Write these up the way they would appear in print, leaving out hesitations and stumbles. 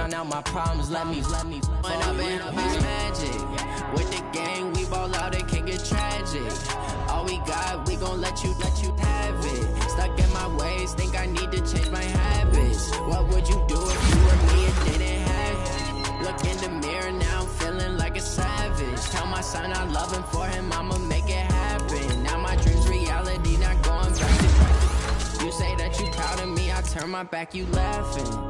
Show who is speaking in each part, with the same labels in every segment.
Speaker 1: drown out my problems. Let me. When I've been up is magic. With the gang, we ball out, it can get tragic. All we got, we gon' let you have it. Stuck in my ways, think I need to change my habits. What would you do if you were me and didn't have it? Look in the mirror now, I'm feeling like a savage. Tell my son I love him, for him I'ma make it happen. Now my dream's reality, not going back to. You say that you proud of me, I turn my back, you laughing.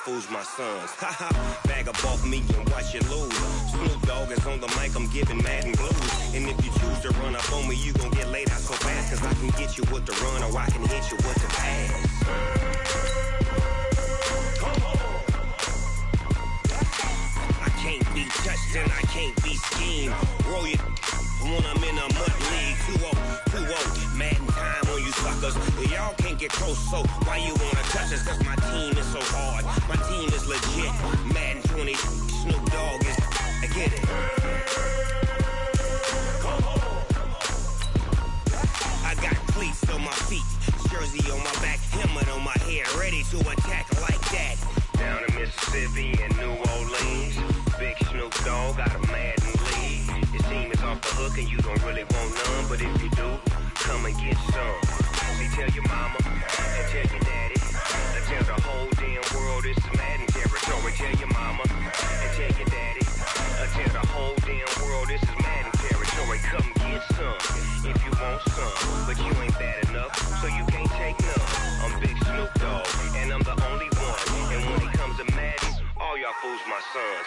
Speaker 2: Fools my sons. Haha, bag up off me and watch you lose. Snoop Dogg is on the mic, I'm giving Madden blues. And if you choose to run up on me, you gon' get laid out so fast. Cause I can get you with the run or I can hit you with the pass. I can't be touched and I can't be schemed. Roll you when I'm in a mud league. 2-0, Madden time on you suckers. Y'all can't get close, so why you wanna touch us? Cause my team is so hard. My team is legit. Madden 20, Snoop Dogg is. I get it. I got cleats on my feet, jersey on my back, helmet on my head, ready to attack like that. Down in Mississippi and New Orleans, big Snoop Dogg got a Madden lead. Your team is off the hook and you don't really want none, but if you do, come and get some. See, tell your mama and tell your daddy. Tell the whole damn world it's Madden territory. Tell your mama and tell your daddy. Tell the whole damn world this is Madden territory. Come get some if you want some, but you ain't bad enough, so you can't take none. I'm Big Snoop Dogg, and I'm the only one. And when it comes to Madden, all y'all fools my sons.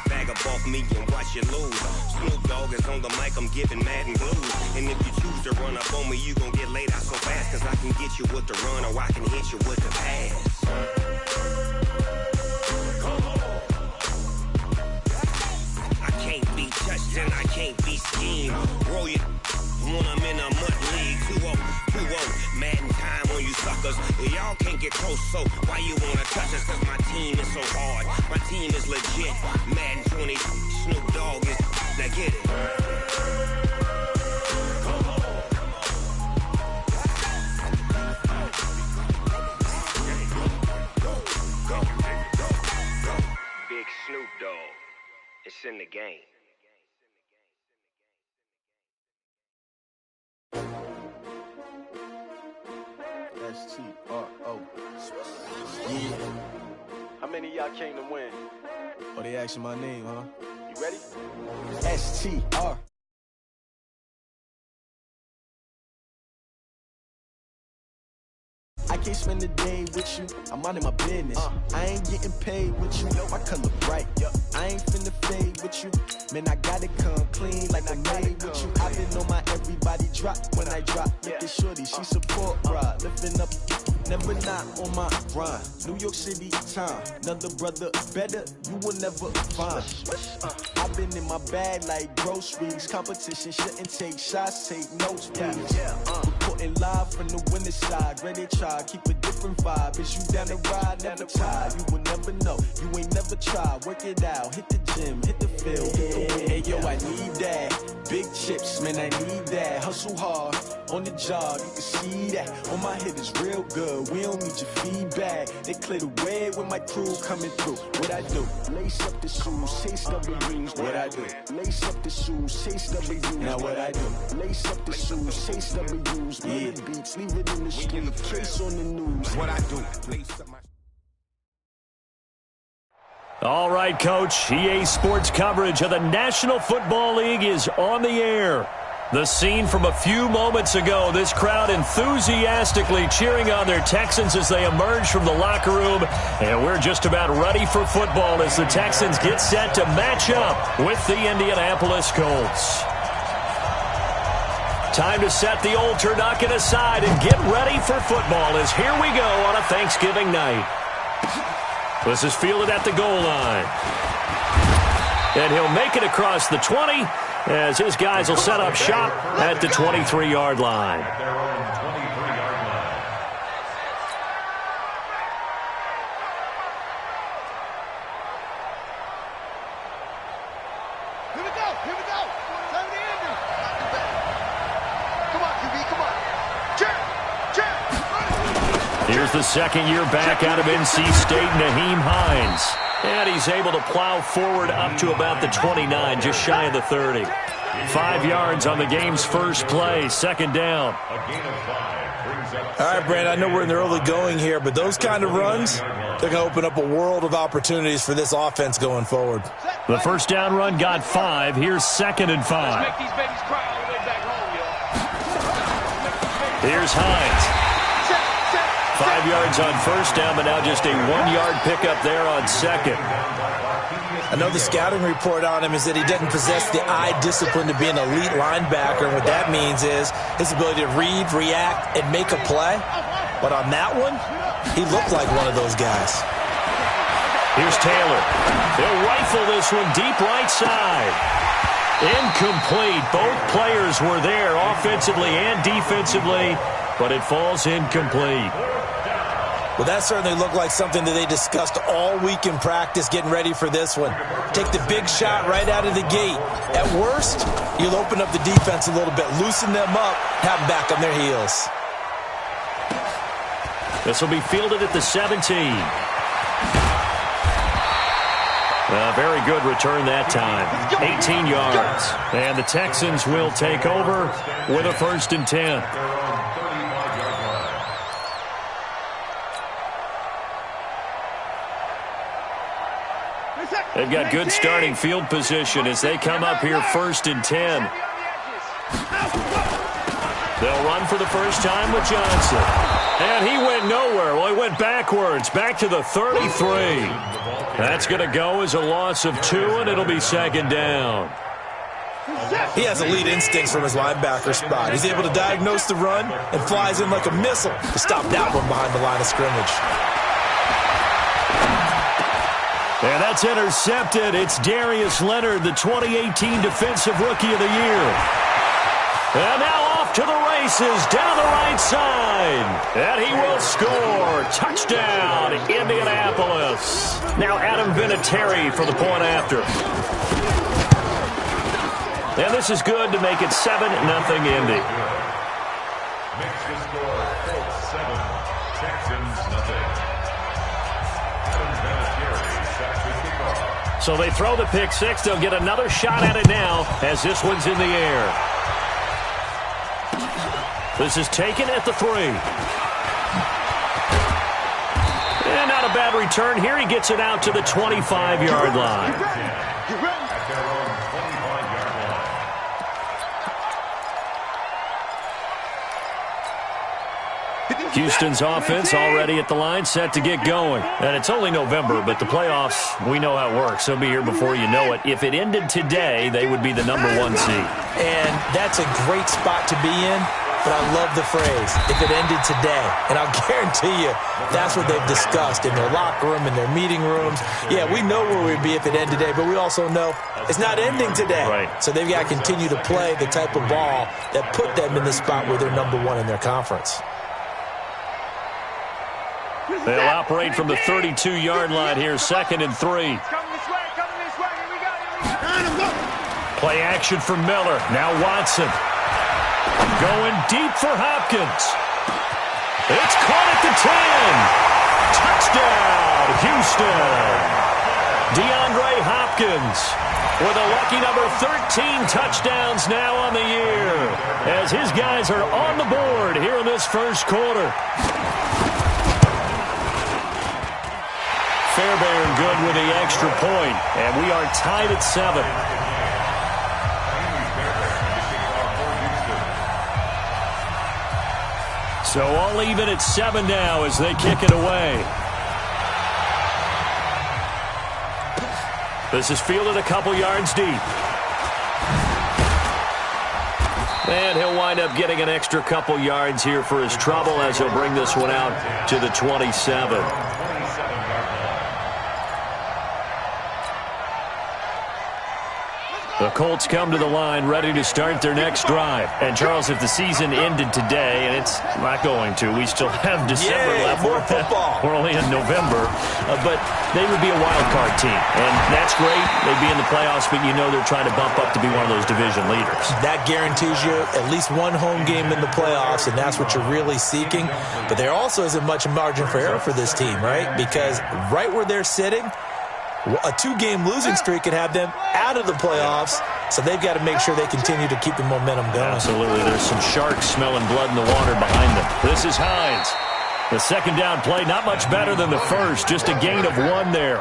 Speaker 2: Bag up off me and watch you lose. Snoop Dogg is on the mic, I'm giving Madden blues. And if you choose to run up on me, you gon' get laid out so fast. Cause I can get you with the run or I can hit you with the pass. I can't be touched and I can't be schemed. Roll you when I'm in a mud league. 2-0, Madden time on you suckers. Y'all can't get close, so why you wanna touch us? Cause my team is so hard. My team is legit. Madden 20, Snoop Dogg is. Now get it. Big Snoop Dogg. It's in the game.
Speaker 3: S-T-R-O. Yeah. How many of y'all came to win? Oh, they asking my name, huh? You ready? S-T-R. I can't spend the day with you, I'm minding my business. I ain't getting paid with you, my color bright. I ain't finna fade with you, man, I gotta come clean like I made with you. I been on my everybody drop when I drop. Look at shorty, she support ride, lifting up, never not on my grind. New York City time, another brother better, you will never find. I've been in my bag like groceries, competition shouldn't take shots, take notes, please. Reporting live from the winning side, ready to try, keep a different vibe. Is you down the ride, never tired, you will never know, you ain't never tried. Work it out, hit the gym, hit the field, hit the win. Hey yo, I need that. big chips, man, I need that. Hustle hard on the job, you can see that. On my hit is real good, we don't need your feedback. They clear the way with my crew coming through. What I do? Lace up the shoes, chase W's. What I do? Lace up the shoes, chase W's. Now what I do? Lace up the shoes, chase W's. Yeah, beats, leave it in the street, case on the news. What I do? Lace up my.
Speaker 4: All right, Coach. EA Sports coverage of the National Football League is on the air. The scene from a few moments ago, this crowd enthusiastically cheering on their Texans as they emerge from the locker room. And we're just about ready for football as the Texans get set to match up with the Indianapolis Colts. Time to set the old turducken aside and get ready for football as here we go on a Thanksgiving night. This is fielded at the goal line. And he'll make it across the 20 as his guys will set up shop at the 23-yard line.
Speaker 5: Here we go. Time to end it. Come on, QB, come on. Check.
Speaker 4: Here's the second-year back out of NC State, Naheem Hines. And he's able to plow forward up to about the 29, just shy of the 30. 5 yards on the game's first play, second down.
Speaker 6: All right, Brandon, I know we're in the early going here, but those kind of runs, they're going to open up a world of opportunities for this offense going forward.
Speaker 4: The first down run got 5. Here's 2nd and 5.
Speaker 5: Make these babies cry all the way back home, yo.
Speaker 4: Here's Hines. 5 yards on first down, but now just a 1-yard pickup there on second.
Speaker 6: I know the scouting report on him is that he doesn't possess the eye discipline to be an elite linebacker. And what that means is his ability to read, react, and make a play. But on that one, he looked like one of those guys.
Speaker 4: Here's Taylor. They'll rifle this one deep right side. Incomplete. Both players were there offensively and defensively, but it falls incomplete.
Speaker 6: Well, that certainly looked like something that they discussed all week in practice getting ready for this one. Take the big shot right out of the gate. At worst, you'll open up the defense a little bit, loosen them up, have them back on their heels.
Speaker 4: This will be fielded at the 17. Very good return that time. 18 yards. And the Texans will take over with a 1st and 10. They've got good starting field position as they come up here 1st and 10. They'll run for the first time with Johnson. And he went nowhere. Well, he went backwards, back to the 33. That's going to go as a loss of 2, and it'll be 2nd down.
Speaker 6: He has elite instincts from his linebacker spot. He's able to diagnose the run and flies in like a missile to stop that one behind the line of scrimmage.
Speaker 4: And that's intercepted. It's Darius Leonard, the 2018 Defensive Rookie of the Year. And now off to the races down the right side. And he will score. Touchdown, Indianapolis. Now Adam Vinatieri for the point after. And this is good to make it 7-0 Indy.
Speaker 7: Makes the score Colts 7, Texans nothing.
Speaker 4: So they throw the pick six. They'll get another shot at it now as this one's in the air. This is taken at the 3. And not a bad return here. He gets it out to the 25-yard line. Houston's offense already at the line, set to get going. And it's only November, but the playoffs, we know how it works. They'll be here before you know it. If it ended today, they would be the number 1 seed.
Speaker 6: And that's a great spot to be in, but I love the phrase, if it ended today. And I'll guarantee you, that's what they've discussed in their locker room, in their meeting rooms. Yeah, we know where we'd be if it ended today, but we also know it's not ending today.
Speaker 4: Right.
Speaker 6: So they've got to continue to play the type of ball that put them in the spot where they're number 1 in their conference.
Speaker 4: They'll operate from the 32-yard line here, 2nd and 3. Play action for Miller. Now Watson. Going deep for Hopkins. It's caught at the 10. Touchdown, Houston. DeAndre Hopkins with a lucky number 13 touchdowns now on the year as his guys are on the board here in this first quarter. Fairbairn good with the extra point, and we are tied at 7. So all even at 7 now as they kick it away. This is fielded a couple yards deep. And he'll wind up getting an extra couple yards here for his trouble as he'll bring this one out to the 27. The Colts come to the line ready to start their next drive. And, Charles, if the season ended today, and it's not going to, we still have December left.
Speaker 6: More football.
Speaker 4: We're only in November. But they would be a wild card team. And that's great. They'd be in the playoffs, but you know they're trying to bump up to be one of those division leaders. That
Speaker 6: guarantees you at least one home game in the playoffs, and that's what you're really seeking. But there also isn't much margin for error for this team, right? Because right where they're sitting, a 2-game losing streak could have them out of the playoffs, so they've got to make sure they continue to keep the momentum going.
Speaker 4: Absolutely. There's some sharks smelling blood in the water behind them. This is Hines. The second down play, not much better than the first, just a gain of 1 there.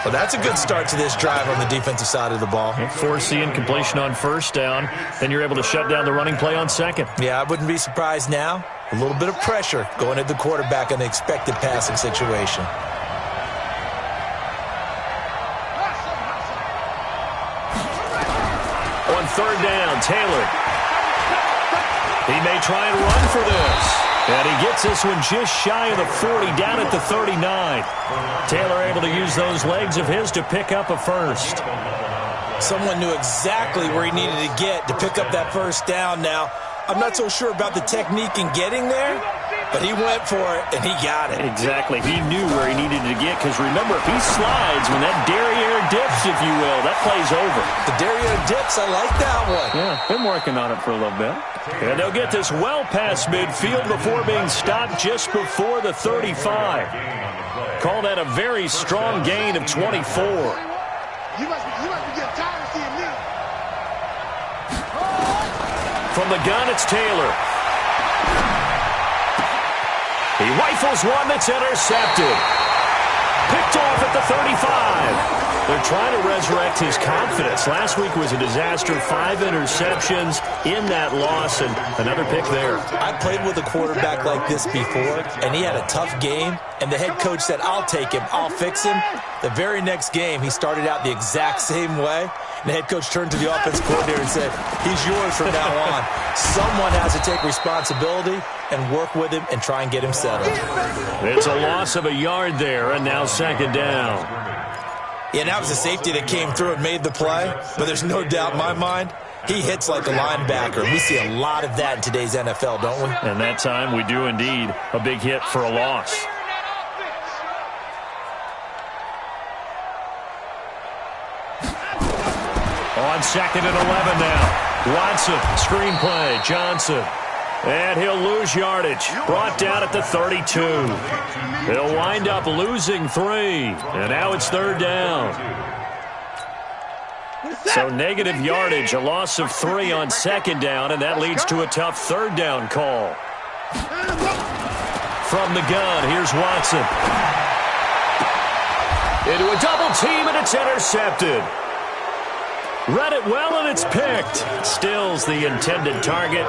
Speaker 6: Well, that's a good start to this drive on the defensive side of the ball.
Speaker 4: Force the incompletion on first down, then you're able to shut down the running play on second.
Speaker 6: Yeah, I wouldn't be surprised now. A little bit of pressure going at the quarterback in the expected passing situation.
Speaker 4: On third down, Taylor. He may try and run for this. And he gets this one just shy of the 40, down at the 39. Taylor able to use those legs of his to pick up a first.
Speaker 6: Someone knew exactly where he needed to get to pick up that first down. Now, I'm not so sure about the technique in getting there, but he went for it, and he got it.
Speaker 4: Exactly. He knew where he needed to get, because remember, if he slides, when that derriere dips, if you will, that play's over.
Speaker 6: The derriere dips, I like that one.
Speaker 4: Yeah, been working on it for a little bit. And they'll get this well past midfield before being stopped just before the 35. Call that a very strong gain of 24.
Speaker 5: You must be getting tired of seeing me.
Speaker 4: From the gun, it's Taylor. He rifles one that's intercepted. Picked off at the 35. They're trying to resurrect his confidence. Last week was a disaster. 5 interceptions in that loss, and another pick there.
Speaker 6: I played with a quarterback like this before, and he had a tough game, and the head coach said, I'll take him, I'll fix him. The very next game, he started out the exact same way. And the head coach turned to the offense coordinator and said, he's yours from now on. Someone has to take responsibility and work with him and try and get him settled.
Speaker 4: It's a loss of a yard there, and now second down.
Speaker 6: Yeah, that was a safety that came through and made the play, but there's no doubt in my mind, he hits like a linebacker. We see a lot of that in today's NFL, don't we?
Speaker 4: And that time we do indeed. A big hit for a loss. On second and 11 now. Watson, screenplay, Johnson. And he'll lose yardage. Brought down at the 32. He'll wind up losing 3. And now it's third down. So negative yardage, a loss of 3 on second down, and that leads to a tough third down call. From the gun, here's Watson. Into a double team, and it's intercepted. Read it well, and it's picked. Stills the intended target.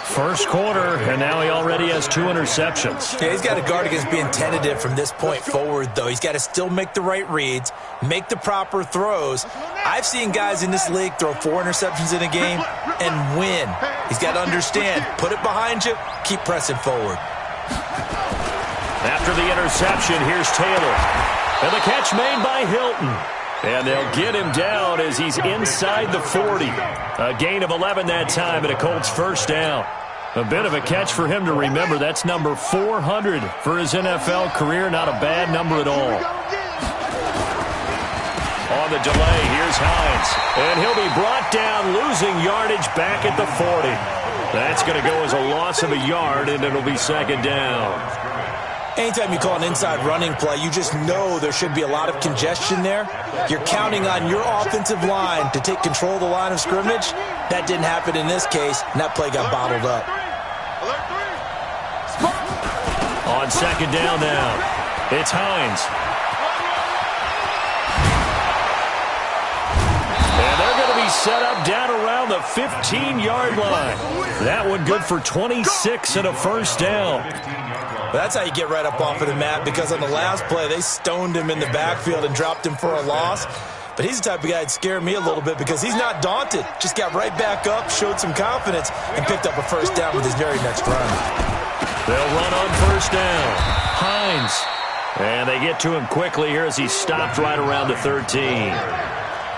Speaker 4: First quarter, and now he already has 2 interceptions.
Speaker 6: Yeah, he's got to guard against being tentative from this point forward, though. He's got to still make the right reads, make the proper throws. I've seen guys in this league throw 4 interceptions in a game and win. He's got to understand, put it behind you, keep pressing forward.
Speaker 4: After the interception, here's Taylor. And the catch made by Hilton. And they'll get him down as he's inside the 40. A gain of 11 that time, and a Colts first down. A bit of a catch for him to remember. That's number 400 for his NFL career. Not a bad number at all. On the delay, here's Hines. And he'll be brought down, losing yardage back at the 40. That's going to go as a loss of a yard, and it'll be second down.
Speaker 6: Anytime you call an inside running play, you just know there should be a lot of congestion there. You're counting on your offensive line to take control of the line of scrimmage. That didn't happen in this case, and that play got bottled up.
Speaker 4: On second down now, it's Hines. And they're going to be set up down around the 15-yard line. That one good for 26 and a first down.
Speaker 6: That's how you get right up off of the mat, because on the last play, they stoned him in the backfield and dropped him for a loss. But he's the type of guy that'd scare me a little bit because he's not daunted. Just got right back up, showed some confidence, and picked up a first down with his very next run.
Speaker 4: They'll run on first down. Hines. And they get to him quickly here as he stopped right around the 13.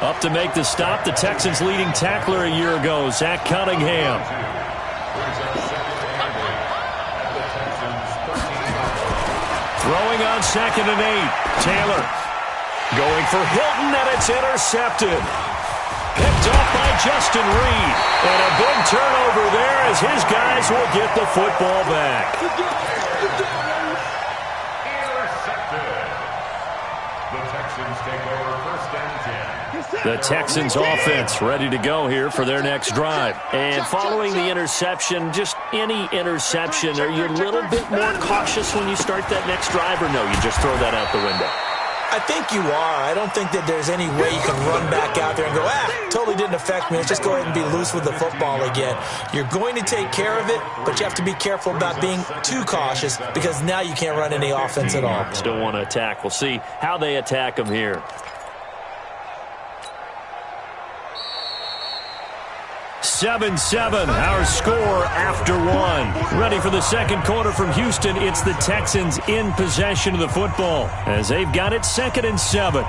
Speaker 4: Up to make the stop, the Texans' leading tackler a year ago, Zach Cunningham. Throwing on 2nd and 8. Taylor going for Hilton, and it's intercepted. Picked off by Justin Reed. And a big turnover there as his guys will get the football back. The Texans offense ready to go here for their next drive. And following the interception, just any interception, are you a little bit more cautious when you start that next drive, or no, you just throw that out the window?
Speaker 6: I think you are. I don't think that there's any way you can run back out there and go, totally didn't affect me. Let's just go ahead and be loose with the football again. You're going to take care of it, but you have to be careful about being too cautious because now you can't run any offense at all.
Speaker 4: Still want to attack. We'll see how they attack them here. 7-7, our score after one. Ready for the second quarter from Houston. It's the Texans in possession of the football as they've got it 2nd and 7.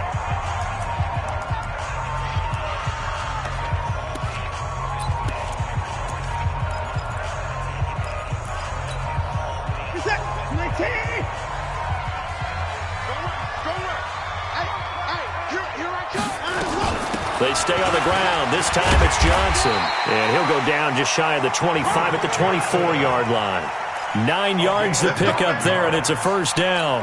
Speaker 4: They stay on the ground. This time it's Johnson. And he'll go down just shy of the 25 at the 24-yard line. 9 yards to pick up there, and it's a first down.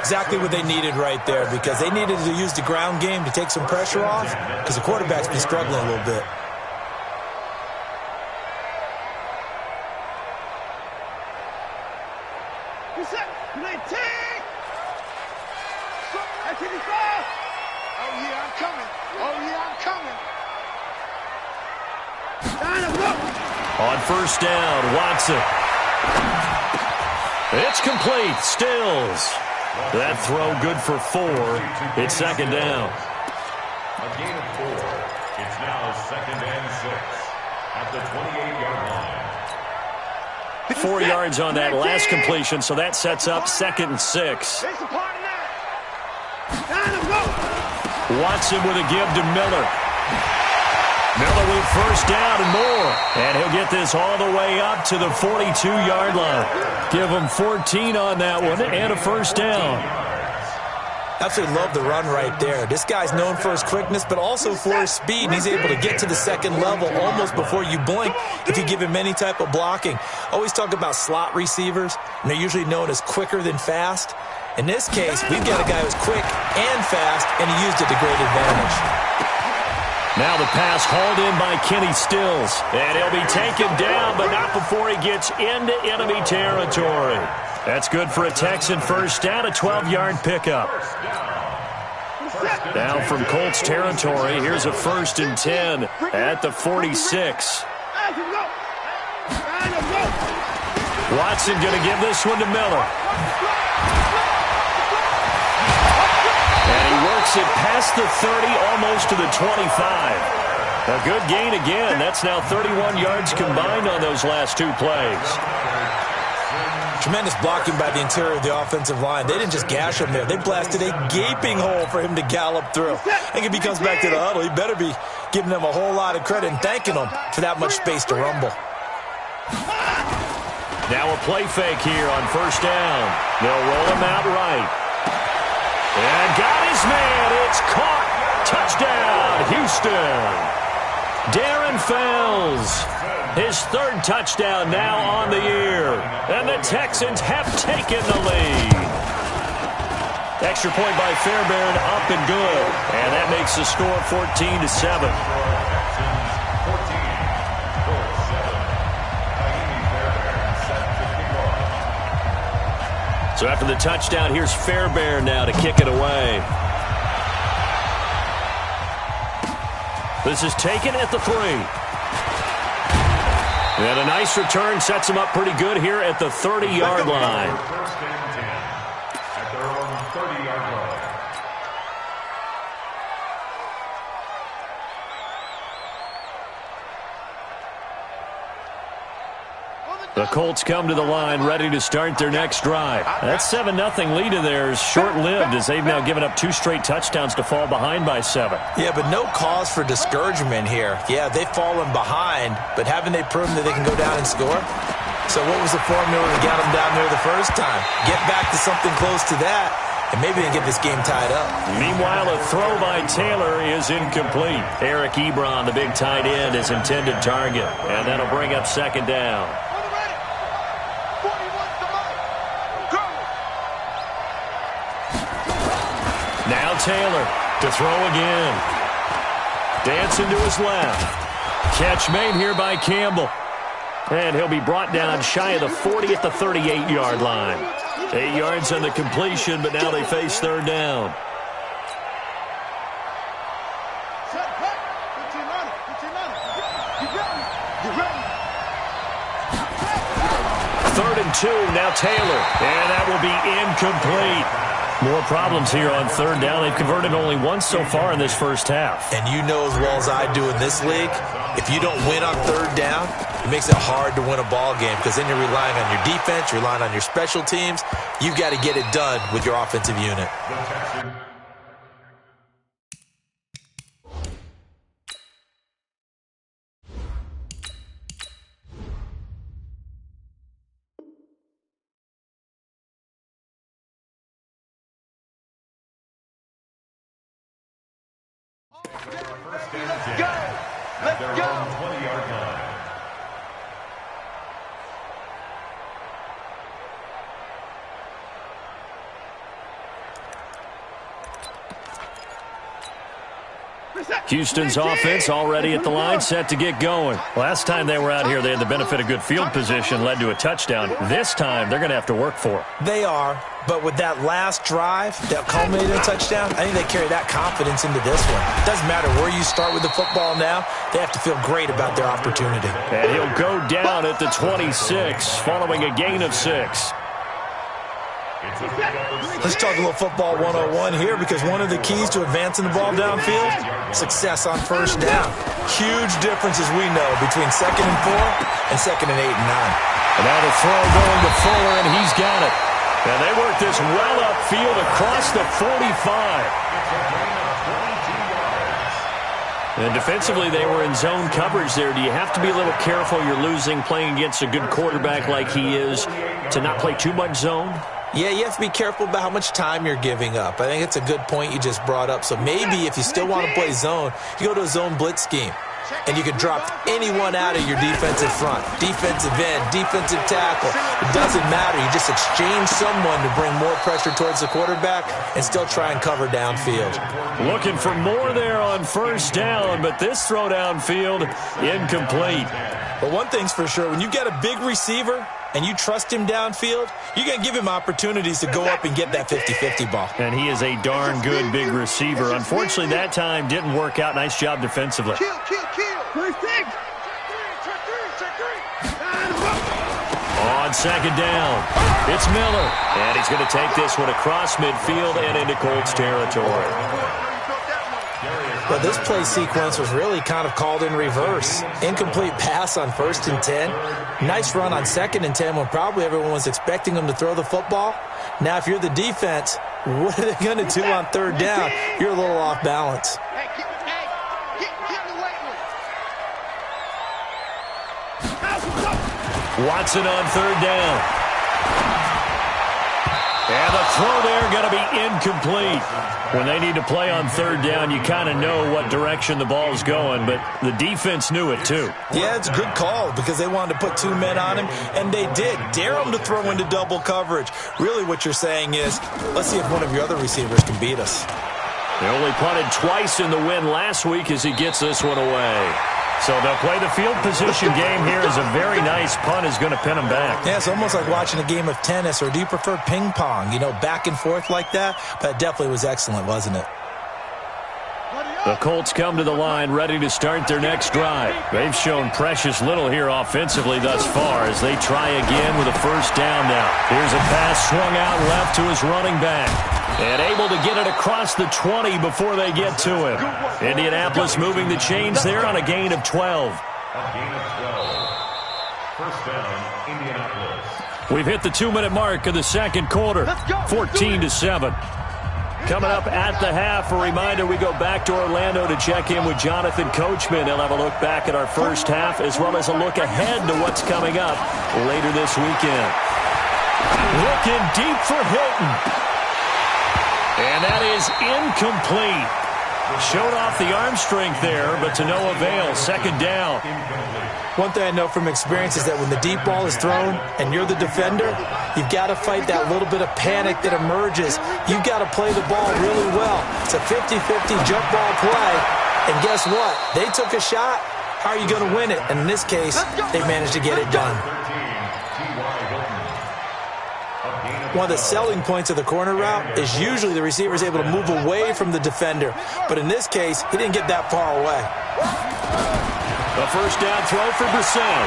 Speaker 6: Exactly what they needed right there, because they needed to use the ground game to take some pressure off because the quarterback's been struggling a little bit.
Speaker 4: On first down, Watson. It's complete. Stills. That throw good for 4. It's second down.
Speaker 7: A gain of 4. It's now 2nd and 6 at the 28-yard line.
Speaker 4: 4 yards on that last completion, so that sets up 2nd and 6. Watson with a give to Miller. Miller with first down and more. And he'll get this all the way up to the 42-yard line. Give him 14 on that one and a first down.
Speaker 6: Absolutely love the run right there. This guy's known for his quickness, but also for his speed. And he's able to get to the second level almost before you blink if you give him any type of blocking. Always talk about slot receivers, and they're usually known as quicker than fast. In this case, we've got a guy who's quick and fast, and he used it to great advantage.
Speaker 4: Now the pass hauled in by Kenny Stills. And he'll be taken down, but not before he gets into enemy territory. That's good for a Texan first down, a 12-yard pickup. Now from Colts territory, here's a 1st and 10 at the 46. Watson going to give this one to Miller. And he works it past the 30, almost to the 25. A good gain again. That's now 31 yards combined on those last 2 plays.
Speaker 6: Tremendous blocking by the interior of the offensive line. They didn't just gash him there. They blasted a gaping hole for him to gallop through. I think if he comes back to the huddle, he better be giving them a whole lot of credit and thanking them for that much space to rumble.
Speaker 4: Now a play fake here on first down. They'll roll him out right. And got his man. It's caught. Touchdown, Houston. Darren Fells, his third touchdown now on the year. And the Texans have taken the lead. Extra point by Fairbairn, up and good. And that makes the score 14-7. So after the touchdown, here's Fairbairn now to kick it away. This is taken at the 3. And a nice return sets him up pretty good here at the 30-yard line.
Speaker 7: First and 10 at their own 30-yard line.
Speaker 4: The Colts come to the line ready to start their next drive. That 7-0 lead of theirs short-lived as they've now given up 2 straight touchdowns to fall behind by 7.
Speaker 6: Yeah, but no cause for discouragement here. Yeah, they've fallen behind, but haven't they proven that they can go down and score? So what was the formula to get them down there the first time? Get back to something close to that, and maybe they can get this game tied up.
Speaker 4: Meanwhile, a throw by Taylor is incomplete. Eric Ebron, the big tight end, is intended target, and that'll bring up second down. Now Taylor to throw again. Dancing to his left. Catch made here by Campbell. And he'll be brought down shy of the 40 at the 38-yard line. 8 yards on the completion, but now they face third down. Third and 2, now Taylor. And that will be incomplete. More problems here on third down. They've converted only once so far in this first half.
Speaker 6: And you know as well as I do in this league, if you don't win on third down, it makes it hard to win a ball game because then you're relying on your defense, you're relying on your special teams. You've got to get it done with your offensive unit.
Speaker 7: First and 10 at their own 20-yard line.
Speaker 4: Houston's offense already at the line, set to get going. Last time they were out here, they had the benefit of good field position, led to a touchdown. This time, they're going to have to work for it.
Speaker 6: They are, but with that last drive that culminated in a touchdown, I think they carry that confidence into this one. It doesn't matter where you start with the football now, they have to feel great about their opportunity.
Speaker 4: And he'll go down at the 26, following a gain of 6.
Speaker 6: Let's talk a little football 101 here because one of the keys to advancing the ball downfield, success on first down. Huge difference, as we know, between 2nd and 4 and 2nd and 8 and 9.
Speaker 4: And now the throw going to Fuller, and he's got it. And they work this well upfield across the 45. And defensively, they were in zone coverage there. Do you have to be a little careful? You're losing playing against a good quarterback like he is to not play too much zone?
Speaker 6: Yeah, you have to be careful about how much time you're giving up. I think it's a good point you just brought up. So maybe if you still want to play zone, you go to a zone blitz scheme. And you can drop anyone out of your defensive front. Defensive end, defensive tackle. It doesn't matter. You just exchange someone to bring more pressure towards the quarterback and still try and cover downfield.
Speaker 4: Looking for more there on first down, but this throw downfield incomplete.
Speaker 6: But one thing's for sure, when you've got a big receiver and you trust him downfield, you're going to give him opportunities to go up and get that 50-50 ball.
Speaker 4: And he is a darn good big receiver. Unfortunately, that time didn't work out. Nice job defensively.
Speaker 5: Kill. First thing.
Speaker 4: On second down, it's Miller. And he's going to take this one across midfield and into Colts territory.
Speaker 6: But this play sequence was really kind of called in reverse. Incomplete pass on 1st and 10. Nice run on 2nd and 10 when probably everyone was expecting them to throw the football. Now, if you're the defense, what are they going to do on third down? You're a little off balance.
Speaker 4: Watson on third down. And the throw there going to be incomplete. When they need to play on third down, you kind of know what direction the ball is going, but the defense knew it too.
Speaker 6: Yeah, it's a good call because they wanted to put 2 men on him, and they did. Dare him to throw into double coverage. Really what you're saying is, let's see if one of your other receivers can beat us.
Speaker 4: They only punted twice in the win last week as he gets this one away. So they'll play the field position game here as a very nice punt is going to pin them back.
Speaker 6: Yeah, it's almost like watching a game of tennis, or do you prefer ping pong? You know, back and forth like that? But it definitely was excellent, wasn't it?
Speaker 4: The Colts come to the line ready to start their next drive. They've shown precious little here offensively thus far as they try again with a first down now. Here's a pass swung out left to his running back. And able to get it across the 20 before they get to him. Indianapolis moving the chains there on a gain of 12.
Speaker 7: First down, Indianapolis.
Speaker 4: We've hit the 2-minute mark of the second quarter. 14-7. Coming up at the half, a reminder, we go back to Orlando to check in with Jonathan Coachman. He'll have a look back at our first half as well as a look ahead to what's coming up later this weekend. Looking deep for Hilton. And that is incomplete. Showed off the arm strength there, but to no avail. Second down.
Speaker 6: One thing I know from experience is that when the deep ball is thrown and you're the defender, you've got to fight that little bit of panic that emerges. You've got to play the ball really well. It's a 50-50 jump ball play. And guess what? They took a shot. How are you going to win it? And in this case, they managed to get it done. One of the selling points of the corner route is usually the receiver is able to move away from the defender. But in this case, he didn't get that far away.
Speaker 4: The first down throw for Brissett.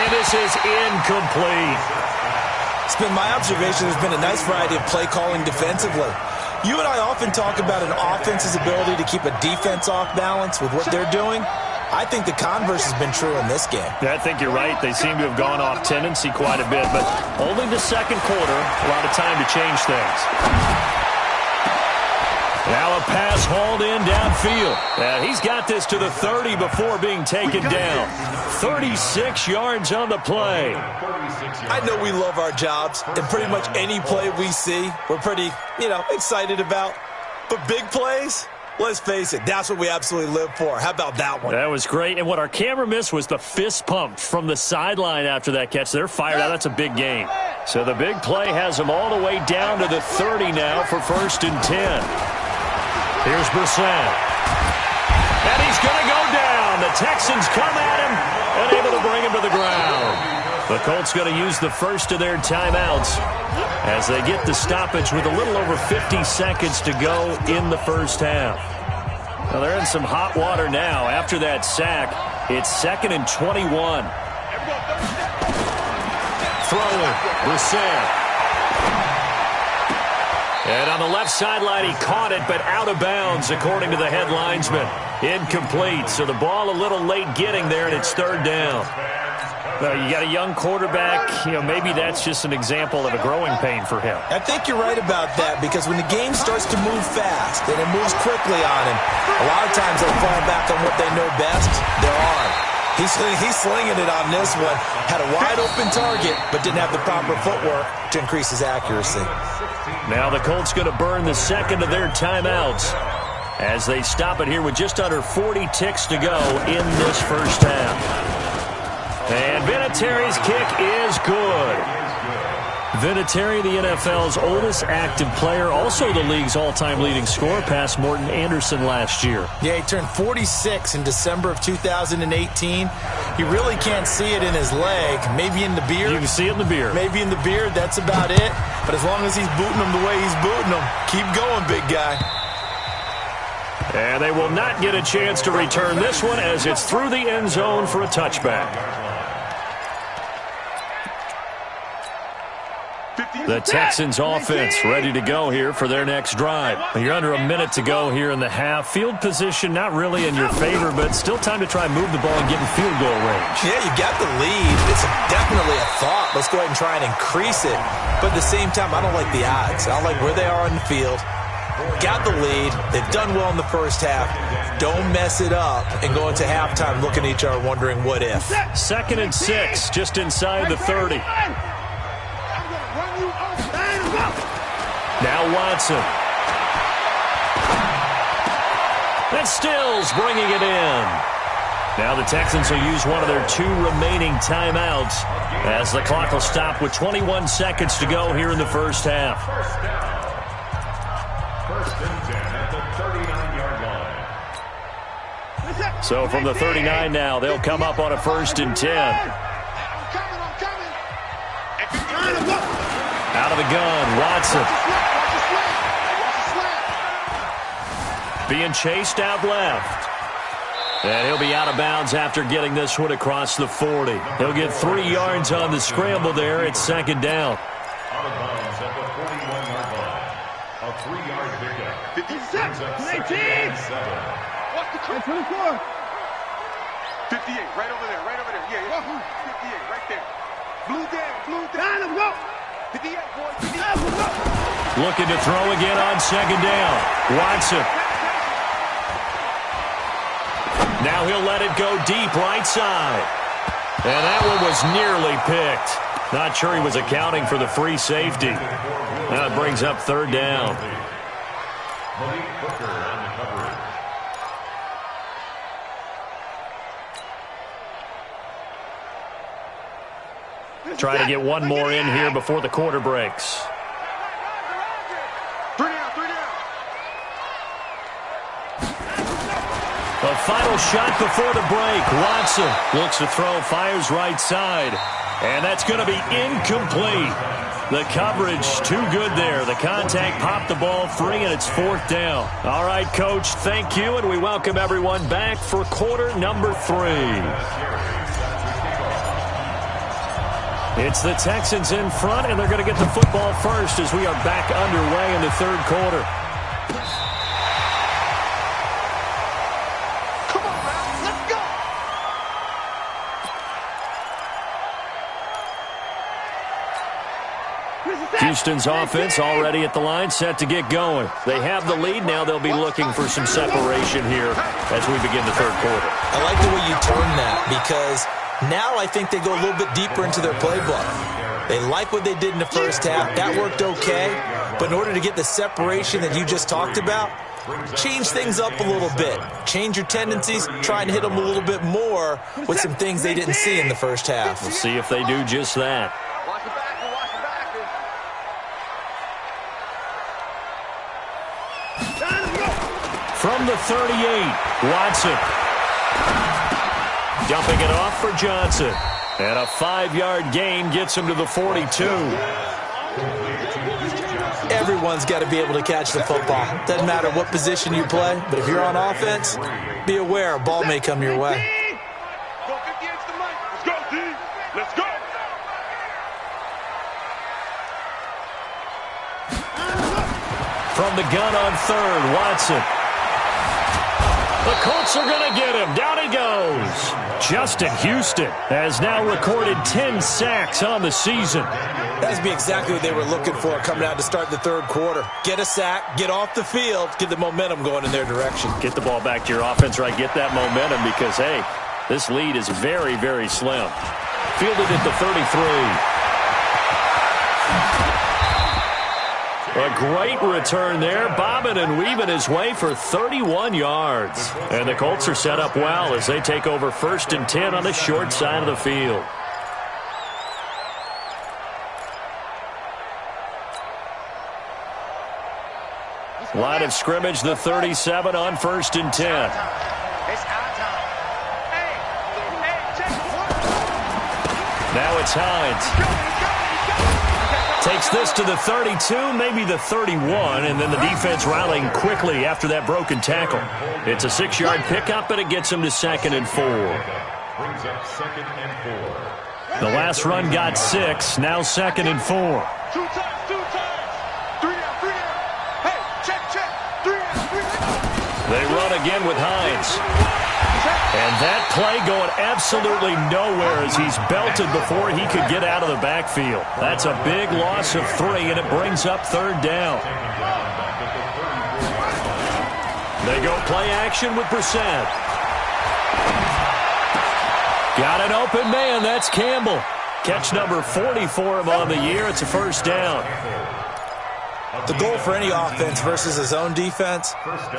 Speaker 4: And this is incomplete.
Speaker 6: It's been my observation there's been a nice variety of play calling defensively. You and I often talk about an offense's ability to keep a defense off balance with what they're doing. I think the converse has been true in this game.
Speaker 4: Yeah, I think you're right. They seem to have gone off tendency quite a bit, but only the second quarter, a lot of time to change things. Now a pass hauled in downfield. He's got this to the 30 before being taken down. 36 yards on the play.
Speaker 6: I know we love our jobs, and pretty much any play we see, we're pretty, excited about. But big plays? Let's face it, that's what we absolutely live for. How about that one?
Speaker 4: That was great. And what our camera missed was the fist pump from the sideline after that catch. They're fired out. That's a big gain. So the big play has them all the way down to the 30 now for 1st and 10. Here's Brissett. And he's going to go down. The Texans come at him and able to bring him to the ground. The Colts going to use the first of their timeouts as they get the stoppage with a little over 50 seconds to go in the first half. Well, they're in some hot water now. After that sack, it's 2nd and 21. Throwing, Brissett. And on the left sideline, he caught it, but out of bounds, according to the head linesman. Incomplete, so the ball a little late getting there, and it's 3rd down. Well, you got a young quarterback, maybe that's just an example of a growing pain for him.
Speaker 6: I think you're right about that, because when the game starts to move fast and it moves quickly on him, a lot of times they'll fall back on what they know best, their arm. He's slinging it on this one. Had a wide-open target, but didn't have the proper footwork to increase his accuracy.
Speaker 4: Now the Colts going to burn the second of their timeouts as they stop it here with just under 40 ticks to go in this first half. And Vinatieri's kick is good. Vinatieri, the NFL's oldest active player, also the league's all-time leading scorer, past Morton Anderson last year.
Speaker 6: Yeah, he turned 46 in December of 2018. He really can't see it in his leg, maybe in the beard.
Speaker 4: You can see it in the beard.
Speaker 6: Maybe in the beard, that's about it. But as long as he's booting him the way he's booting him, keep going, big guy.
Speaker 4: And they will not get a chance to return this one as it's through the end zone for a touchback. The Texans offense ready to go here for their next drive. You're under a minute to go here in the half. Field position not really in your favor, but still time to try and move the ball and get in field goal range.
Speaker 6: Yeah, you got the lead. It's definitely a thought. Let's go ahead and try and increase it. But at the same time, I don't like the odds. I don't like where they are on the field. Got the lead. They've done well in the first half. Don't mess it up and go into halftime looking at each other wondering what if.
Speaker 4: 2nd and 6, just inside the 30. Now Watson. And Stills bringing it in. Now the Texans will use one of their 2 remaining timeouts as the clock will stop with 21 seconds to go here in the first half.
Speaker 7: First down. First and 10 at the 39-yard line.
Speaker 4: So from the 39 now, they'll come up on a first and 10.
Speaker 5: I'm coming.
Speaker 4: Out of the gun, Watson. Being chased out left. And he'll be out of bounds after getting this one across the 40. He'll get 3 yards on the scramble there. It's second down.
Speaker 7: Out of bounds at the 41-yard line. A 3-yard pickup.
Speaker 5: 56,
Speaker 7: 19.
Speaker 5: 7. What's the 24? 58, right over there. Yeah. 58, right there. Blue down. Let's go. 58, boys.
Speaker 4: Looking to throw again on second down. Watson. Now he'll let it go deep right side. And that one was nearly picked. Not sure he was accounting for the free safety. Now it brings up third down.
Speaker 7: Malik Booker on the coverage.
Speaker 4: Try to get one more in here before the quarter breaks.
Speaker 5: 3 down.
Speaker 4: The final shot before the break. Watson looks to throw, fires right side. And that's going to be incomplete. The coverage too good there. The contact popped the ball free, and it's fourth down. All right, Coach, thank you, and we welcome everyone back for quarter number 3. It's the Texans in front, and they're going to get the football first as we are back underway in the third quarter. Houston's offense already at the line, set to get going. They have the lead. Now they'll be looking for some separation here as we begin the third quarter.
Speaker 6: I like the way you term that because now I think they go a little bit deeper into their playbook. They like what they did in the first half. That worked okay. But in order to get the separation that you just talked about, change things up a little bit. Change your tendencies. Try and hit them a little bit more with some things they didn't see in the first half.
Speaker 4: We'll see if they do just that. From the 38, Watson. Dumping it off for Johnson. And a 5-yard gain gets him to the 42.
Speaker 6: Everyone's got to be able to catch the football. Doesn't matter what position you play, but if you're on offense, be aware a ball may come your way.
Speaker 5: Go 50 inch the mic. Let's go, D. Let's go.
Speaker 4: From the gun on third, Watson. The Colts are going to get him. Down he goes. Justin Houston has now recorded 10 sacks on the season.
Speaker 6: That's be exactly what they were looking for coming out to start the third quarter. Get a sack, get off the field, get the momentum going in their direction.
Speaker 4: Get the ball back to your offense, right? Get that momentum because, hey, this lead is very, very slim. Fielded at the 33. A great return there, bobbing and weaving his way for 31 yards. And the Colts are set up well as they take over first and 10 on the short side of the field. Line of scrimmage, the 37 on first and 10. Now it's Hines. Takes this to the 32, maybe the 31, and then the defense rallying quickly after that broken tackle. It's a 6-yard pickup, and it gets him to second and 4.
Speaker 7: Brings up second and 4.
Speaker 4: The last run got 6, now second and 4.
Speaker 5: 2 times. 3 down. Hey, check. 3 down.
Speaker 4: They run again with Hines. And that play going absolutely nowhere as he's belted before he could get out of the backfield. That's a big loss of 3, and it brings up third down. They go play action with Brissett. Got an open man. That's Campbell. Catch number 40 for him on the year. It's a first down.
Speaker 6: The goal for any offense versus his own defense,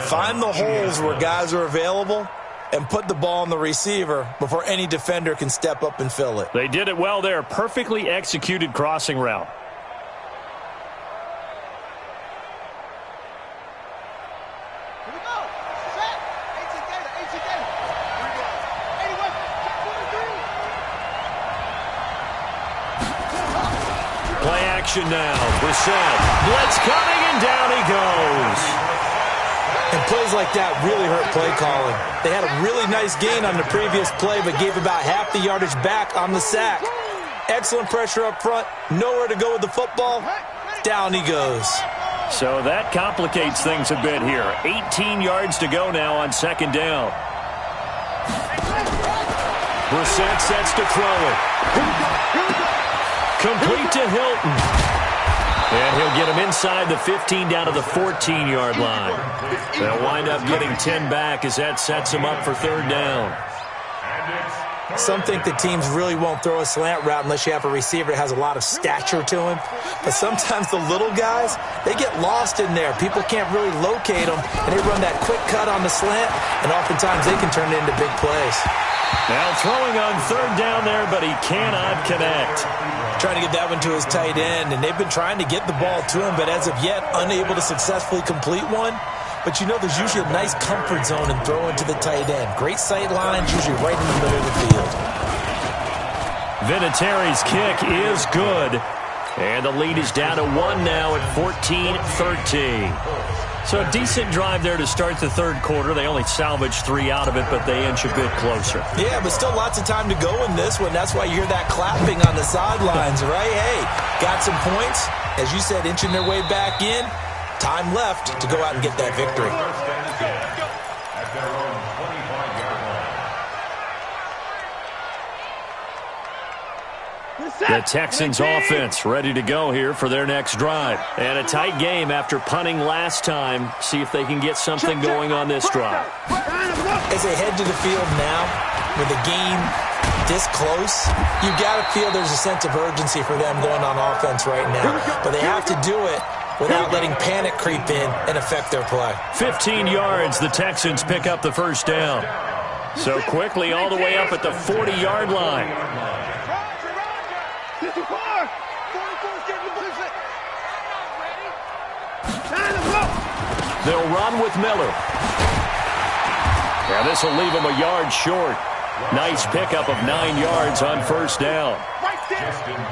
Speaker 6: find the holes where guys are available and put the ball on the receiver before any defender can step up and fill it.
Speaker 4: They did it well there. Perfectly executed crossing route. Play action now. Brissett. Blitz coming, and down he goes.
Speaker 6: And plays like that really hurt play calling. They had a really nice gain on the previous play, but gave about half the yardage back on the sack. Excellent pressure up front. Nowhere to go with the football. Down he goes.
Speaker 4: So that complicates things a bit here. 18 yards to go now on second down. Brissett sets to throw it. Complete to Hilton. And he'll get him inside the 15 down to the 14-yard line. They'll wind up getting 10 back as that sets him up for third down.
Speaker 6: Some think the teams really won't throw a slant route unless you have a receiver that has a lot of stature to him. But sometimes the little guys, they get lost in there. People can't really locate them, and they run that quick cut on the slant, and oftentimes they can turn it into big plays.
Speaker 4: Now throwing on third down there, but he cannot connect.
Speaker 6: Trying to get that one to his tight end, and they've been trying to get the ball to him, but as of yet, unable to successfully complete one. But you know there's usually a nice comfort zone in throwing to the tight end. Great sight lines, usually right in the middle of the field.
Speaker 4: Vinatieri's kick is good. And the lead is down to 1 now at 14-13. So a decent drive there to start the third quarter. They only salvaged 3 out of it, but they inch a bit closer.
Speaker 6: Yeah, but still lots of time to go in this one. That's why you hear that clapping on the sidelines, right? Hey, got some points. As you said, inching their way back in. Time left to go out and get that victory.
Speaker 7: At their own 25-yard line.
Speaker 4: The Texans offense ready to go here for their next drive. And a tight game after punting last time. See if they can get something going on this drive.
Speaker 6: As they head to the field now, with the game this close, you got to feel there's a sense of urgency for them going on offense right now. But they have to do it without letting panic creep in and affect their play.
Speaker 4: 15 yards, the Texans pick up the first down. So quickly all the way up at the 40-yard line. They'll run with Miller. Now this will leave him a yard short. Nice pickup of 9 yards on first down.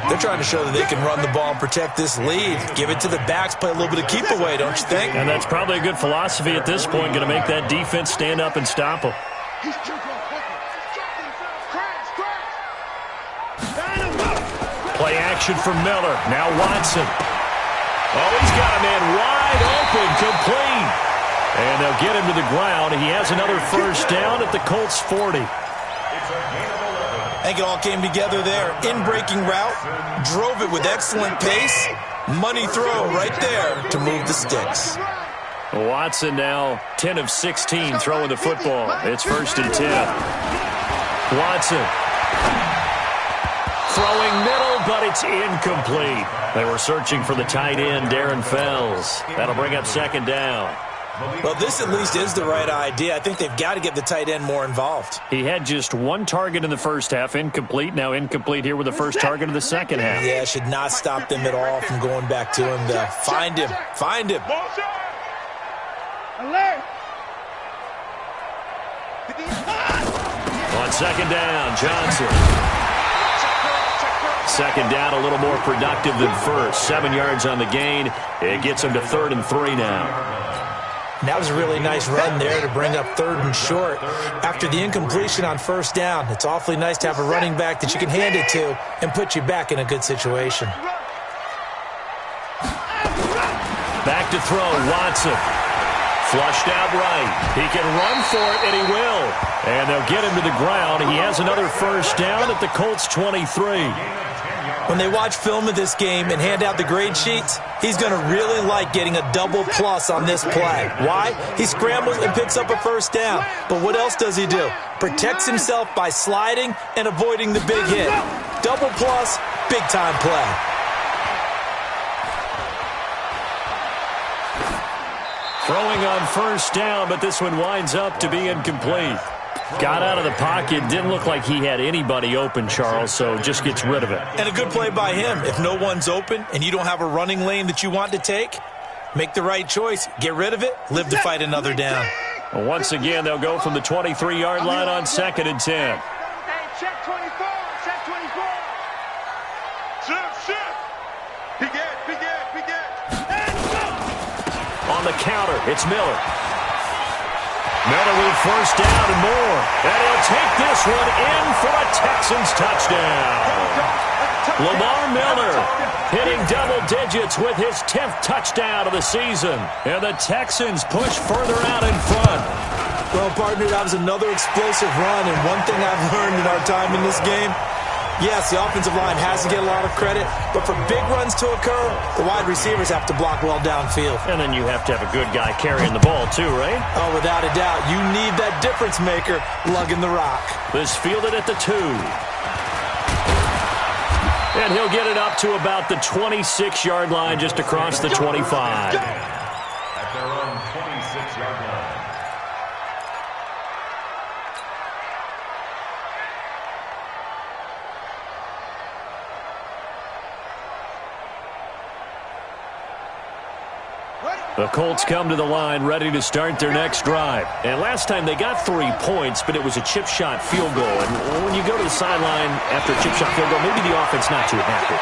Speaker 6: They're trying to show that they can run the ball and protect this lead. Give it to the backs, play a little bit of keep away, don't you think?
Speaker 4: And that's probably a good philosophy at this point, going to make that defense stand up and stop them. Play action for Miller. Now Watson. Oh, he's got a man wide open, complete. And they'll get him to the ground. He has another first down at the Colts 40.
Speaker 6: I think it all came together there. In-breaking route, drove it with excellent pace. Money throw right there to move the sticks.
Speaker 4: Watson now 10 of 16 throwing the football. It's 1st and 10. Watson throwing middle, but it's incomplete. They were searching for the tight end, Darren Fells. That'll bring up second down.
Speaker 6: Well, this at least is the right idea. I think they've got to get the tight end more involved.
Speaker 4: He had just 1 target in the first half, incomplete. Now incomplete here with the first target of the second half.
Speaker 6: Yeah, should not stop them at all from going back to him to find him. Find him.
Speaker 4: On second down, Johnson. Second down, a little more productive than first. 7 yards on the gain. It gets him to 3rd and 3 now.
Speaker 6: And that was a really nice run there to bring up 3rd and short. After the incompletion on first down, it's awfully nice to have a running back that you can hand it to and put you back in a good situation.
Speaker 4: Back to throw, Watson. Flushed out right. He can run for it, and he will. And they'll get him to the ground. He has another first down at the Colts 23.
Speaker 6: When they watch film of this game and hand out the grade sheets, he's going to really like getting a double plus on this play. Why? He scrambles and picks up a first down. But what else does he do? Protects himself by sliding and avoiding the big hit. Double plus, big-time play.
Speaker 4: Throwing on first down, but this one winds up to be incomplete. Got out of the pocket. Didn't look like he had anybody open, Charles, so just gets rid of it.
Speaker 6: And a good play by him. If no one's open and you don't have a running lane that you want to take, make the right choice. Get rid of it. Live to fight another down.
Speaker 4: Well, once again, they'll go from the 23-yard line on 2nd and 10.
Speaker 5: Hey, check 24. Check 24. Shift. Be good. And go.
Speaker 4: On the counter, it's Miller. Miller with first down and more. And he'll take this one in for a Texans touchdown. Lamar Miller hitting double digits with his 10th touchdown of the season. And the Texans push further out in front.
Speaker 6: Well, partner, that was another explosive run. And one thing I've learned in our time in this game, yes, the offensive line has to get a lot of credit, but for big runs to occur, the wide receivers have to block well downfield.
Speaker 4: And then you have to have a good guy carrying the ball too, right?
Speaker 6: Oh, without a doubt. You need that difference maker lugging the rock.
Speaker 4: This fielded at the 2. And he'll get it up to about the 26-yard line, just across the 25.
Speaker 7: At their own 26-yard line.
Speaker 4: The Colts come to the line ready to start their next drive. And last time they got 3 points, but it was a chip shot field goal. And when you go to the sideline after a chip shot field goal, maybe the offense not too happy.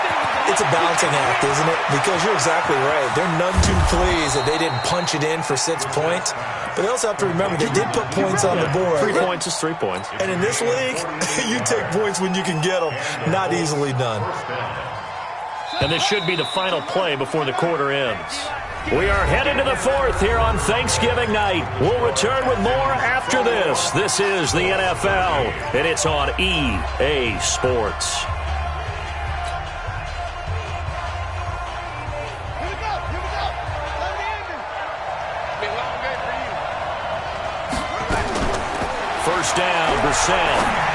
Speaker 6: It's a balancing act, isn't it? Because you're exactly right. They're none too pleased that they didn't punch it in for 6 points. But they also have to remember they did put points on the board.
Speaker 4: 3 points is 3 points.
Speaker 6: And in this league, you take points when you can get them. Not easily done.
Speaker 4: And this should be the final play before the quarter ends. We are headed to the 4th here on Thanksgiving night. We'll return with more after this. This is the NFL, and it's on EA Sports.
Speaker 5: Here we go. Let me in. Be a long game for you.
Speaker 4: First down, Brissett.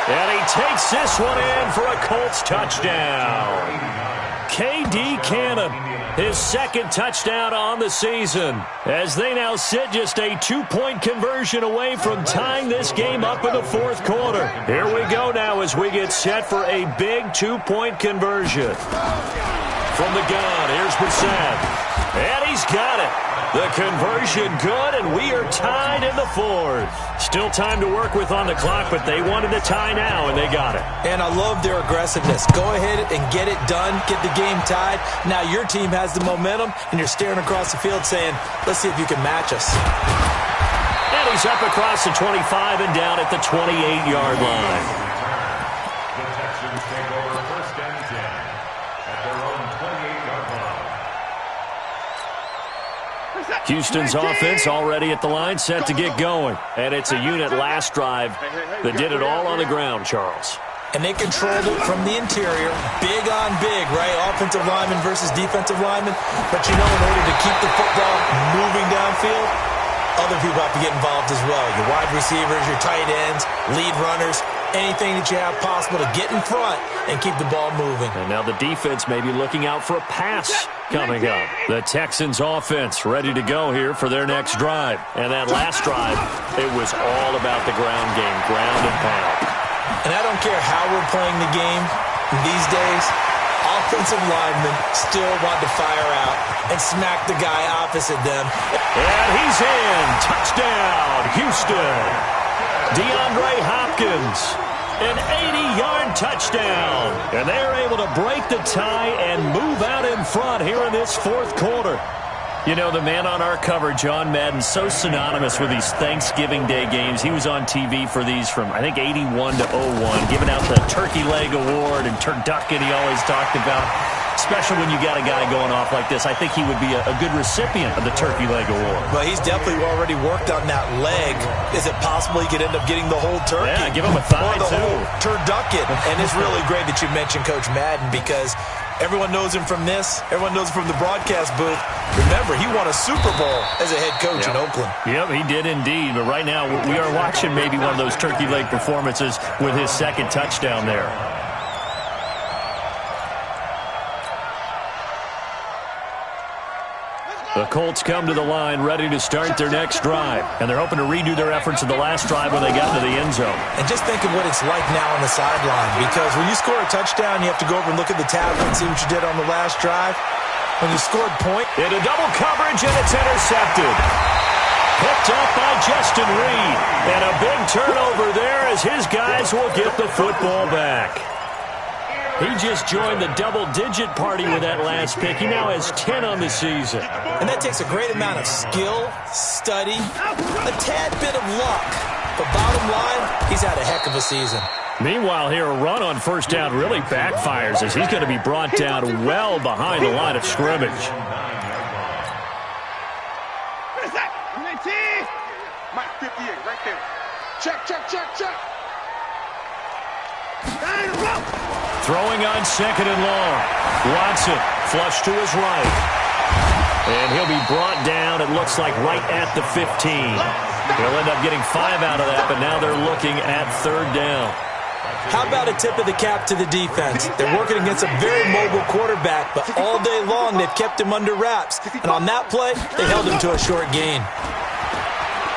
Speaker 4: And he takes this one in for a Colts touchdown. K.D. Cannon, his 2nd touchdown on the season, as they now sit just a 2-point conversion away from tying this game up in the 4th quarter. Here we go now as we get set for a big 2-point conversion. From the gun, here's Brissett, and he's got it. The conversion good, and we are tied in the 4th. Still time to work with on the clock, but they wanted to tie now, and they got it.
Speaker 6: And I love their aggressiveness. Go ahead and get it done. Get the game tied. Now your team has the momentum, and you're staring across the field saying, let's see if you can match us.
Speaker 4: And he's up across the 25 and down at the 28-yard line.
Speaker 7: The Texans take over 1st and 10 at their own 28-yard line.
Speaker 4: Houston's offense already at the line, set to get going. And it's a unit last drive that did it all on the ground, Charles.
Speaker 6: And they controlled it from the interior, big on big, right? Offensive lineman versus defensive lineman. But you know, in order to keep the football moving downfield, other people have to get involved as well. Your wide receivers, your tight ends, lead runners, anything that you have possible to get in front and keep the ball moving.
Speaker 4: And now the defense may be looking out for a pass coming up. The Texans offense ready to go here for their next drive. And that last drive, it was all about the ground game, ground and pound.
Speaker 6: And I don't care how we're playing the game these days, offensive linemen still want to fire out and smack the guy opposite them.
Speaker 4: And he's in. Touchdown, Houston. DeAndre Hopkins, an 80-yard touchdown. And they're able to break the tie and move out in front here in this 4th quarter. You know, the man on our cover, John Madden, so synonymous with these Thanksgiving Day games. He was on TV for these from, I think, 81 to 01, giving out the Turkey Leg Award and turducken he always talked about. Especially when you got a guy going off like this. I think he would be a good recipient of the Turkey Leg Award.
Speaker 6: Well, he's definitely already worked on that leg. Is it possible he could end up getting the whole turkey?
Speaker 4: Yeah, give him a thigh,
Speaker 6: or the
Speaker 4: too.
Speaker 6: whole turducken. And it's really great that you mentioned Coach Madden because everyone knows him from this. Everyone knows him from the broadcast booth. Remember, he won a Super Bowl as a head coach in Oakland.
Speaker 4: Yep, he did indeed. But right now, we are watching maybe one of those turkey leg performances with his 2nd touchdown there. The Colts come to the line ready to start their next drive, and they're hoping to redo their efforts of the last drive when they got into the end zone.
Speaker 6: And just think of what it's like now on the sideline, because when you score a touchdown, you have to go over and look at the tablet and see what you did on the last drive. When you scored point.
Speaker 4: Into double coverage, and it's intercepted. Picked up by Justin Reed. And a big turnover there as his guys will get the football back. He just joined the double-digit party with that last pick. He now has 10 on the season.
Speaker 6: And that takes a great amount of skill, study, a tad bit of luck. But bottom line, he's had a heck of a season.
Speaker 4: Meanwhile, here, a run on first down really backfires as he's going to be brought down well behind the line of scrimmage.
Speaker 5: Mike, 58, right there. Check, check, check, check.
Speaker 4: Throwing on second and long. Watson flush to his right. And he'll be brought down, it looks like, right at the 15. They'll end up getting 5 out of that, but now they're looking at third down.
Speaker 6: How about a tip of the cap to the defense? They're working against a very mobile quarterback, but all day long they've kept him under wraps. And on that play, they held him to a short gain.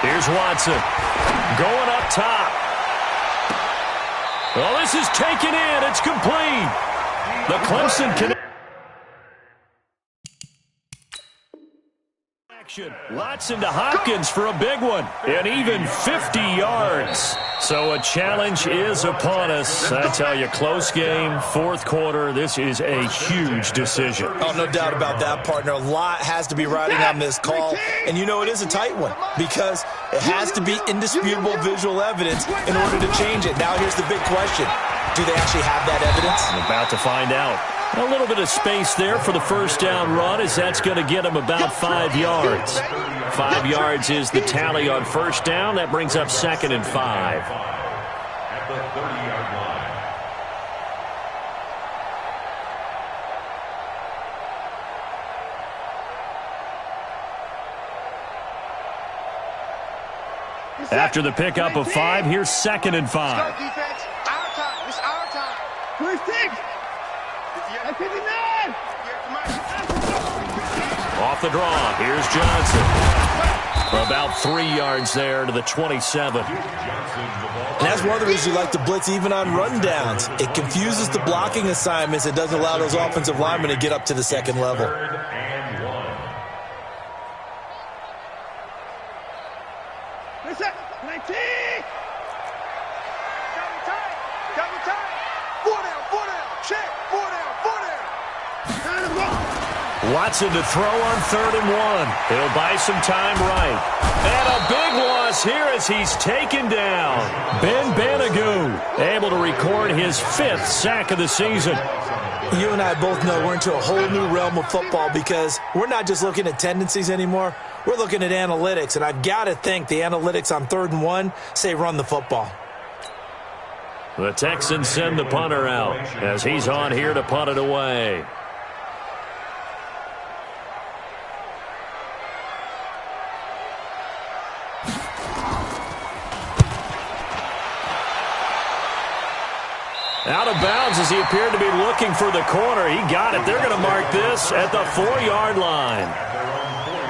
Speaker 4: Here's Watson going up top. Well, this is taken in. It's complete. The Clemson connection. Watson to Hopkins for a big one. And even 50 yards. So a challenge is upon us. I tell you, close game, fourth quarter. This is a huge decision.
Speaker 6: Oh, no doubt about that, partner. A lot has to be riding on this call. And you know it is a tight one because it has to be indisputable visual evidence in order to change it. Now here's the big question. Do they actually have that evidence?
Speaker 4: I'm about to find out. A little bit of space there for the first down run as that's going to get him about 5 yards. 5 yards is the tally on first down. That brings up 2nd and 5.
Speaker 7: At the 30-yard line.
Speaker 4: After the pickup of 5, here's 2nd and 5.
Speaker 5: Defense, our time. It's our time. 26. 59.
Speaker 4: Off the draw, here's Johnson. About 3 yards there to the 27.
Speaker 6: And that's one of the reasons you like to blitz even on rundowns. It confuses the blocking assignments. It doesn't allow those offensive linemen to get up to the second level.
Speaker 4: Watson to throw on 3rd and 1. He'll buy some time right. And a big loss here as he's taken down. Ben Banagoo able to record his 5th sack of the season.
Speaker 6: You and I both know we're into a whole new realm of football because we're not just looking at tendencies anymore. We're looking at analytics, and I've got to think the analytics on 3rd and 1 say run the football.
Speaker 4: The Texans send the punter out as he's on here to punt it away. Out of bounds as he appeared to be looking for the corner. He got it. They're going to mark this at the 4-yard line.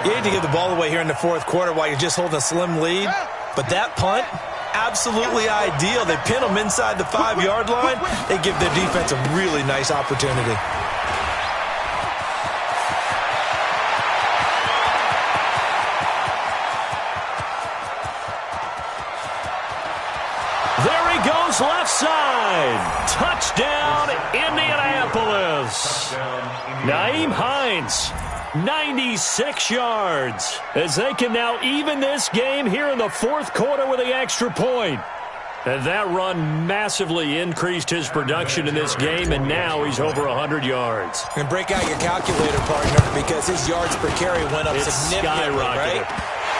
Speaker 6: You hate to give the ball away here in the fourth quarter while you're just holding a slim lead. But that punt, absolutely ideal. They pin them inside the 5-yard line. They give their defense a really nice opportunity.
Speaker 4: Left side. Touchdown, Indianapolis. Nyheim Hines, 96 yards. As they can now even this game here in the fourth quarter with the extra point. And that run massively increased his production in this game, and now he's over 100 yards.
Speaker 6: And break out your calculator, partner, because his yards per carry went up significantly, right?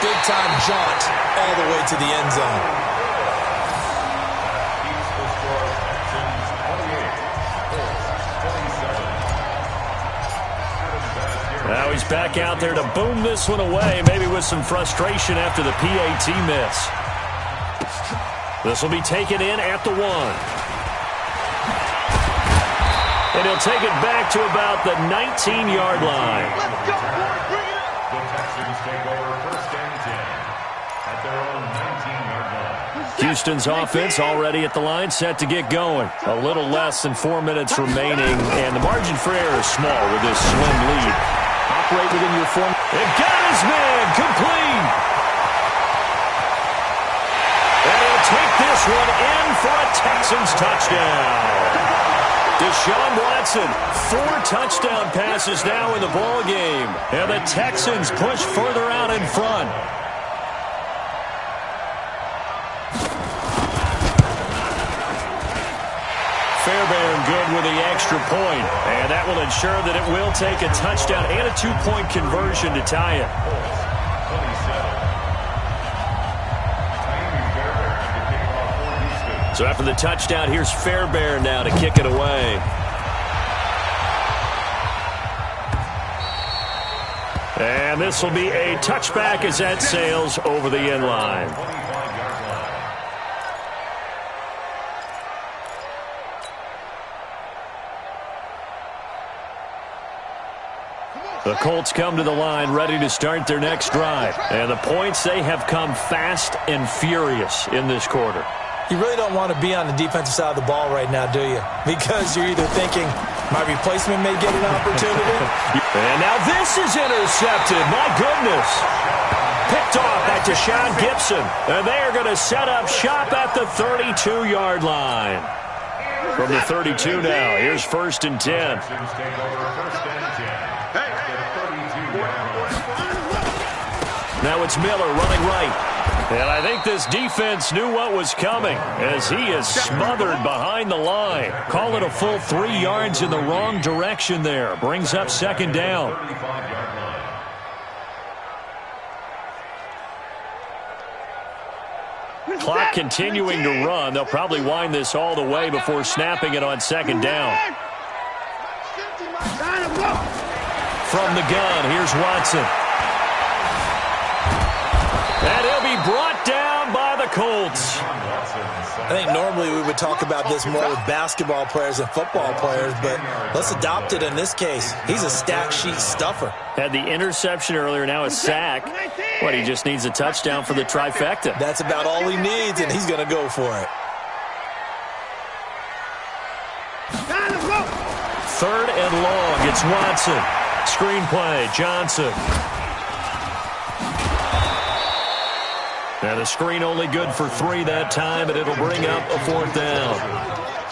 Speaker 6: Big-time jaunt all the way to the end zone.
Speaker 4: Now he's back out there to boom this one away, maybe with some frustration after the PAT miss. This will be taken in at the 1. And he'll take it back to about the 19-yard line.
Speaker 7: take over first and 10 at their own 19-yard line.
Speaker 4: Houston's offense already at the line, set to get going. A little less than 4 minutes remaining, and the margin for error is small with this slim lead. Operate within your form. It got his man complete. And he'll take this one in for a Texans touchdown. Deshaun Watson, 4 touchdown passes now in the ball game, and the Texans push further out in front. Fairbairn good with the extra point, and that will ensure that it will take a touchdown and a 2-point conversion to tie it. So after the touchdown, here's Fairbairn now to kick it away. And this will be a touchback as that sails over the end line. The Colts come to the line ready to start their next drive. And the points, they have come fast and furious in this quarter.
Speaker 6: You really don't want to be on the defensive side of the ball right now, do you? Because you're either thinking, my replacement may get an opportunity.
Speaker 4: And now this is intercepted. My goodness. Picked off by Deshaun Gibson. And they are going to set up shop at the 32-yard line. From the 32 now, here's 1st and 10. Now it's Miller running right. And I think this defense knew what was coming as he is smothered behind the line. Call it a full 3 yards in the wrong direction there. Brings up 2nd down. Clock continuing to run. They'll probably wind this all the way before snapping it on 2nd down. From the gun, here's Watson. And he'll be brought down by the Colts.
Speaker 6: I think normally we would talk about this more with basketball players and football players, but let's adopt it in this case. He's a stat sheet stuffer.
Speaker 4: Had the interception earlier, now a sack. What, he just needs a touchdown for the trifecta.
Speaker 6: That's about all he needs, and he's going to go for it.
Speaker 4: 3rd and long, it's Watson. Screenplay, Johnson. And the screen only good for 3 that time, and it'll bring up a 4th down.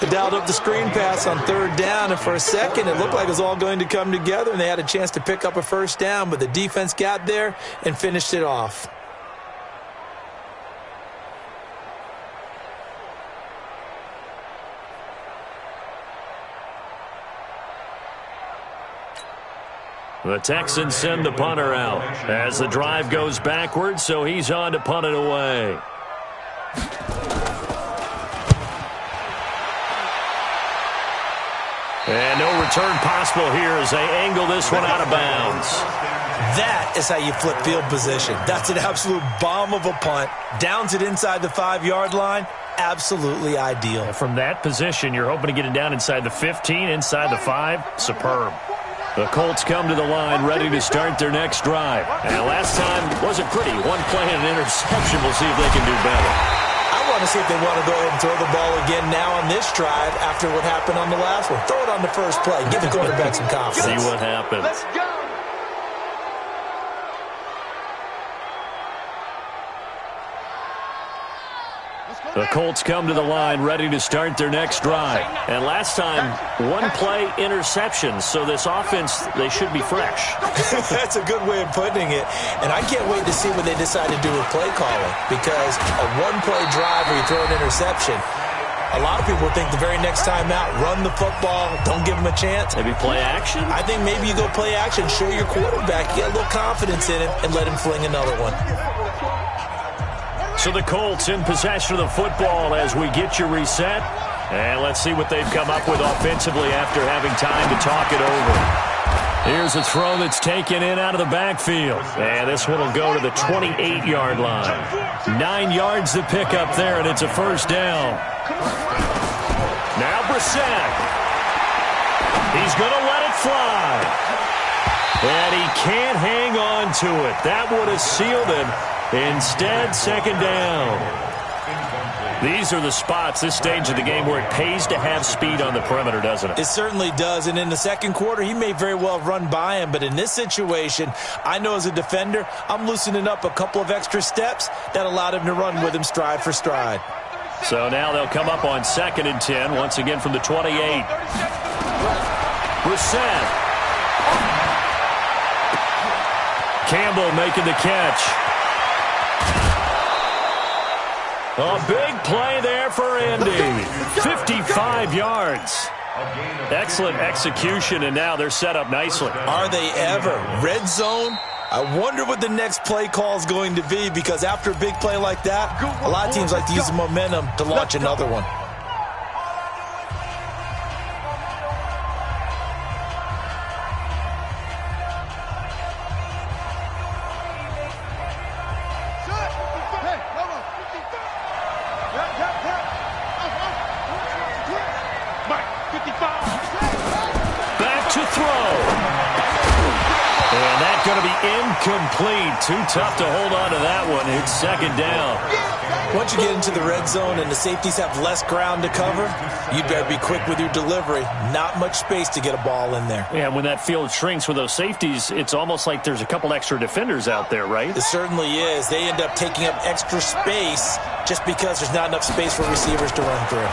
Speaker 6: They dialed up the screen pass on 3rd down, and for a second it looked like it was all going to come together, and they had a chance to pick up a 1st down, but the defense got there and finished it off.
Speaker 4: The Texans send the punter out as the drive goes backwards, so he's on to punt it away. And no return possible here as they angle this one out of bounds.
Speaker 6: That is how you flip field position. That's an absolute bomb of a punt. Downs it inside the 5-yard line. Absolutely ideal.
Speaker 4: From that position, you're hoping to get it down inside the 15, inside the 5. Superb. The Colts come to the line ready to start their next drive. And last time wasn't pretty. 1 play and an interception. We'll see if they can do better.
Speaker 6: I want to see if they want to go ahead and throw the ball again now on this drive after what happened on the last one. Throw it on the first play. Give the quarterback some confidence.
Speaker 4: See what happens.
Speaker 5: Let's go.
Speaker 4: The Colts come to the line ready to start their next drive. And last time, 1 play interception. So this offense, they should be fresh.
Speaker 6: That's a good way of putting it. And I can't wait to see what they decide to do with play calling. Because a 1-play drive where you throw an interception, a lot of people think the very next time out, run the football, don't give them a chance.
Speaker 4: Maybe play action?
Speaker 6: I think maybe you go play action, show your quarterback, you get a little confidence in him, and let him fling another one.
Speaker 4: So the Colts in possession of the football as we get you reset. And let's see what they've come up with offensively after having time to talk it over. Here's a throw that's taken in out of the backfield. And this one will go to the 28-yard line. 9 yards to pick up there, and it's a 1st down. Now Brissett. He's going to let it fly. And he can't hang on to it. That would have sealed him. Instead, second down. These are the spots, this stage of the game, where it pays to have speed on the perimeter, doesn't it?
Speaker 6: It certainly does. And in the second quarter, he may very well run by him. But in this situation, I know as a defender, I'm loosening up a couple of extra steps that allowed him to run with him stride for stride.
Speaker 4: So now they'll come up on 2nd and 10, once again from the 28. Brissett. Campbell making the catch. A big play there for Indy. 55 yards. Excellent execution, and now they're set up nicely.
Speaker 6: Are they ever? Red zone? I wonder what the next play call is going to be, because after a big play like that, a lot of teams like to use the momentum to launch another one.
Speaker 4: Incomplete. Too tough to hold on to that one. It's second down.
Speaker 6: Once you get into the red zone and the safeties have less ground to cover, you better be quick with your delivery. Not much space to get a ball in there.
Speaker 4: Yeah, when that field shrinks with those safeties, it's almost like there's a couple extra defenders out there, right?
Speaker 6: It certainly is. They end up taking up extra space just because there's not enough space for receivers to run through.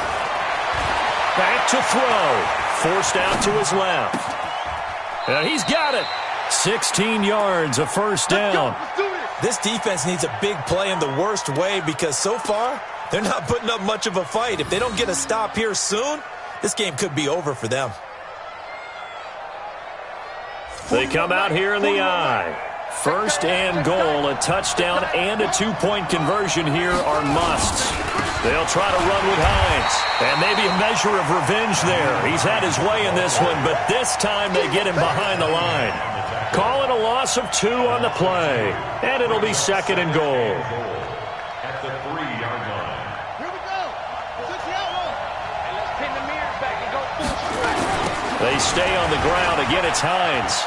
Speaker 4: Back to throw. Forced out to his left. And he's got it. 16 yards, a first down.
Speaker 6: This defense needs a big play in the worst way, because so far, they're not putting up much of a fight. If they don't get a stop here soon, this game could be over for them.
Speaker 4: They come out here in the eye. 1st and goal, a touchdown and a 2-point conversion here are musts. They'll try to run with Hines, and maybe a measure of revenge there. He's had his way in this one, but this time they get him behind the line. Call it a loss of 2 on the play, and it'll be 2nd and goal.
Speaker 7: At the 3-yard line.
Speaker 5: Here we go. Switch the outlaw. And let's pin the mirrors back and go full strength.
Speaker 4: They stay on the ground. Again, it's Hines.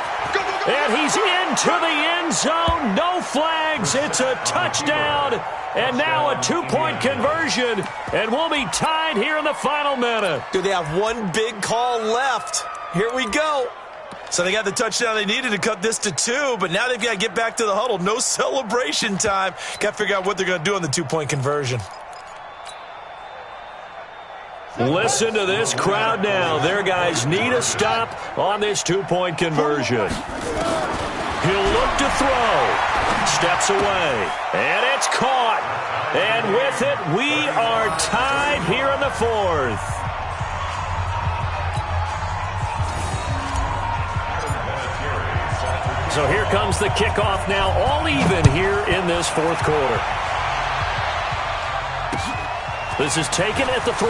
Speaker 4: And he's into the end zone. No flags. It's a touchdown. And now a 2-point conversion. And we'll be tied here in the final minute.
Speaker 6: Do they have one big call left? Here we go. So they got the touchdown they needed to cut this to 2, but now they've got to get back to the huddle. No celebration time. Got to figure out what they're going to do on the 2-point conversion.
Speaker 4: Listen to this crowd now. Their guys need a stop on this 2-point conversion. He'll look to throw. Steps away. And it's caught. And with it, we are tied here in the 4th. So here comes the kickoff now, all even here in this 4th quarter. This is taken at the 3.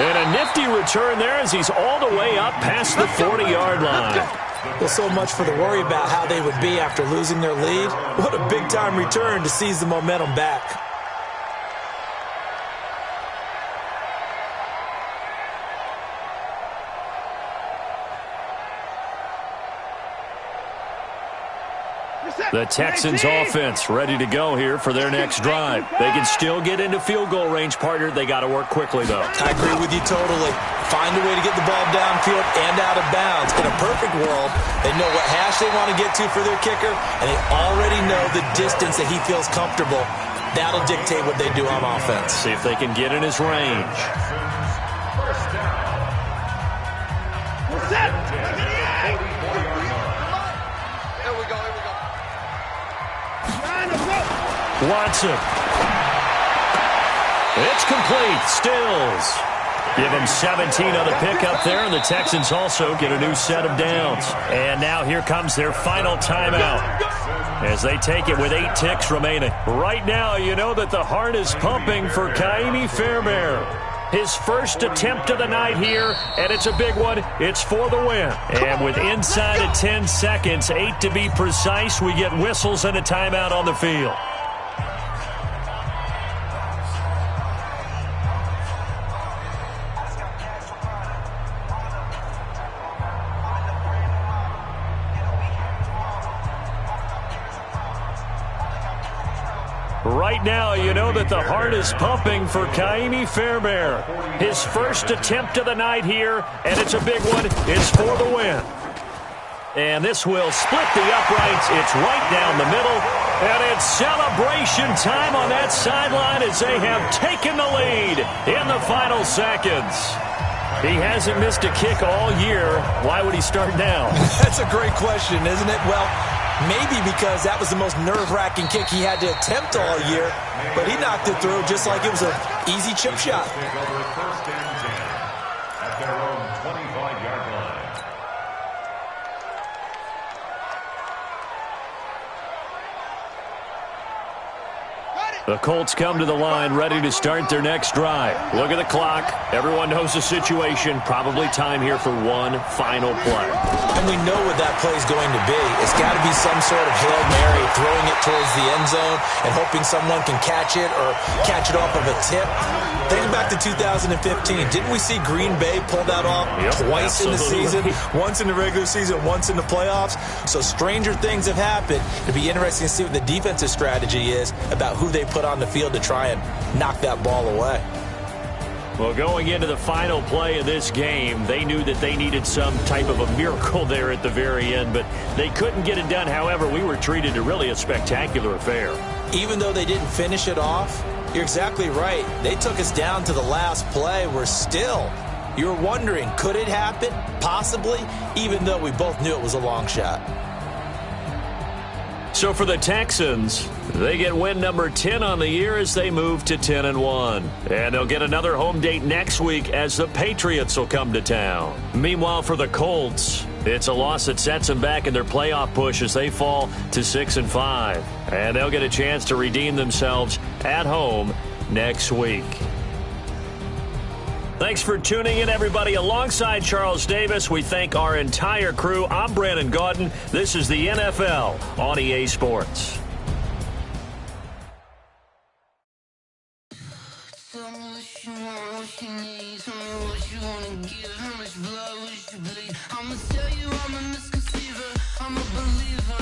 Speaker 4: And a nifty return there as he's all the way up past the 40-yard line.
Speaker 6: Well, so much for the worry about how they would be after losing their lead. What a big-time return to seize the momentum back.
Speaker 4: The Texans offense ready to go here for their next drive. They can still get into field goal range, partner. They got to work quickly, though.
Speaker 6: I agree with you totally. Find a way to get the ball downfield and out of bounds. In a perfect world, they know what hash they want to get to for their kicker, and they already know the distance that he feels comfortable. That'll dictate what they do on offense.
Speaker 4: See if they can get in his range.
Speaker 5: What's that?
Speaker 4: Watson. It's complete. Stills. Give them 17 on the pickup there, and the Texans also get a new set of downs. And now here comes their final timeout as they take it with 8 ticks remaining. Right now, you know that the heart is pumping for Kaimi Fairbairn. His first attempt of the night here, and it's a big one. It's for the win. And with inside of 10 seconds, 8 to be precise, we get whistles and a timeout on the field. Right now, you know that the heart is pumping for Kaimi Fairbairn. His first attempt of the night here, and it's a big one. It's for the win. And this will split the uprights. It's right down the middle. And it's celebration time on that sideline as they have taken the lead in the final seconds. He hasn't missed a kick all year. Why would he start now?
Speaker 6: That's a great question, isn't it? Well, maybe because that was the most nerve-wracking kick he had to attempt all year, but he knocked it through just like it was an easy chip shot.
Speaker 7: Take over first and 10 at their own 25-yard line.
Speaker 4: The Colts come to the line ready to start their next drive. Look at the clock. Everyone knows the situation. Probably time here for one final play.
Speaker 6: And we know what that play is going to be. It's got to be some sort of Hail Mary, throwing it towards the end zone and hoping someone can catch it or catch it off of a tip. Think back to 2015. Didn't we see Green Bay pull that off twice in the season? Once in the regular season, once in the playoffs. So stranger things have happened. It'll be interesting to see what the defensive strategy is about who they put on the field to try and knock that ball away.
Speaker 4: Well, going into the final play of this game, they knew that they needed some type of a miracle there at the very end, but they couldn't get it done. However, we were treated to really a spectacular affair.
Speaker 6: Even though they didn't finish it off, you're exactly right. They took us down to the last play. We're still, you're wondering, could it happen? Possibly, even though we both knew it was a long shot.
Speaker 4: So for the Texans, they get win number 10 on the year as they move to 10-1. And they'll get another home date next week as the Patriots will come to town. Meanwhile, for the Colts, it's a loss that sets them back in their playoff push as they fall to 6-5. And they'll get a chance to redeem themselves at home next week. Thanks for tuning in, everybody. Alongside Charles Davis, we thank our entire crew. I'm Brandon Gaudin. This is the NFL on EA Sports.
Speaker 1: Tell me what you want, what you need. Tell me what you wanna give. How much blood would you bleed? I'ma tell you I'm a misconceiver. I'm a believer.